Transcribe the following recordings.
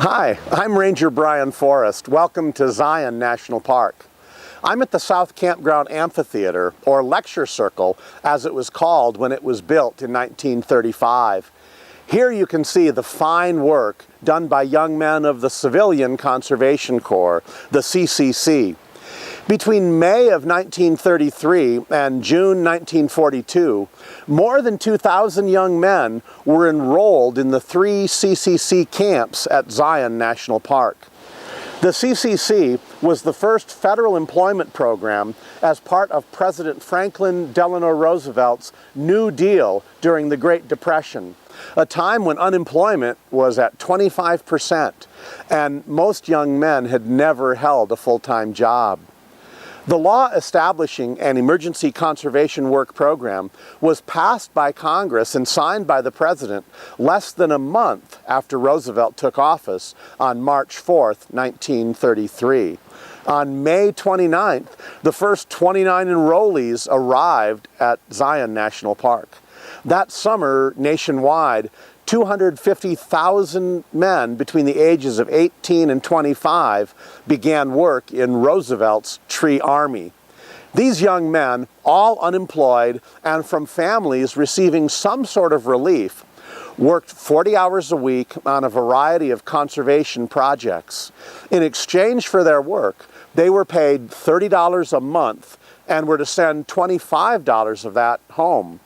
Hi, I'm Ranger Brian Forist. Welcome to Zion National Park. I'm at the South Campground Amphitheater, or Lecture Circle, as it was called when it was built in 1935. Here you can see the fine work done by young men of the Civilian Conservation Corps, the CCC. Between May of 1933 and June 1942, more than 2,000 young men were enrolled in the 3 CCC camps at Zion National Park. The CCC was the first federal employment program as part of President Franklin Delano Roosevelt's New Deal during the Great Depression, a time when unemployment was at 25% and most young men had never held a full-time job. The law establishing an emergency conservation work program was passed by Congress and signed by the President less than a month after Roosevelt took office on March 4th, 1933. On May 29th, the first 29 enrollees arrived at Zion National Park. That summer, nationwide, 250,000 men between the ages of 18 and 25 began work in Roosevelt's Tree Army. These young men, all unemployed and from families receiving some sort of relief, worked 40 hours a week on a variety of conservation projects. In exchange for their work, they were paid $30 a month and were to send $25 of that home.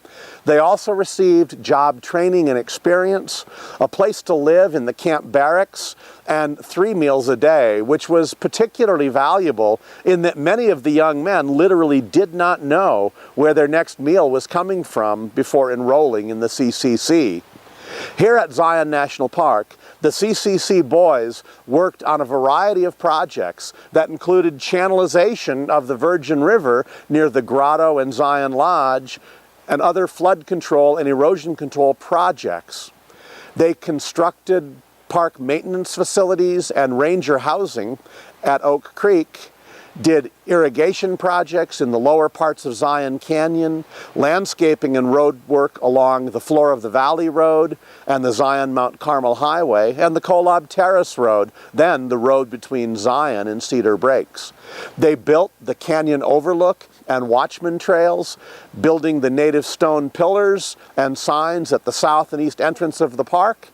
They also received job training and experience, a place to live in the camp barracks, and 3 meals a day, which was particularly valuable in that many of the young men literally did not know where their next meal was coming from before enrolling in the CCC. Here at Zion National Park, the CCC boys worked on a variety of projects that included channelization of the Virgin River near the Grotto and Zion Lodge, and other flood control and erosion control projects. They constructed park maintenance facilities and ranger housing at Oak Creek, did irrigation projects in the lower parts of Zion Canyon, landscaping and road work along the Floor of the Valley Road and the Zion Mount Carmel Highway and the Kolob Terrace Road, then the road between Zion and Cedar Breaks. They built the canyon overlook and watchman trails, building the native stone pillars and signs at the south and east entrance of the park,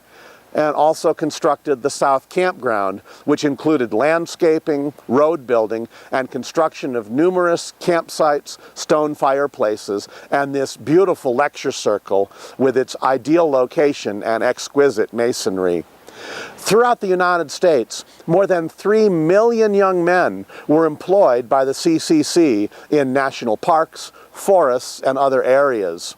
and also constructed the South Campground, which included landscaping, road building, and construction of numerous campsites, stone fireplaces, and this beautiful lecture circle with its ideal location and exquisite masonry. Throughout the United States, more than 3 million young men were employed by the CCC in national parks, forests, and other areas.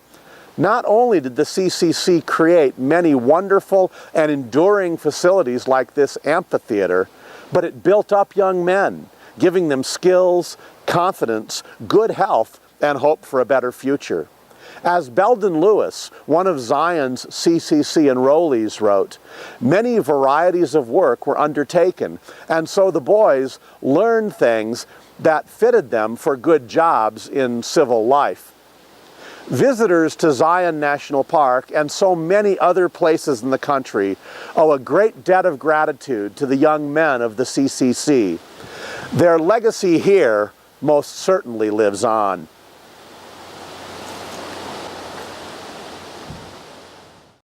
Not only did the CCC create many wonderful and enduring facilities like this amphitheater, but it built up young men, giving them skills, confidence, good health, and hope for a better future. As Belden Lewis, one of Zion's CCC enrollees, wrote, "Many varieties of work were undertaken, and so the boys learned things that fitted them for good jobs in civil life." Visitors to Zion National Park and so many other places in the country owe a great debt of gratitude to the young men of the CCC. Their legacy here most certainly lives on.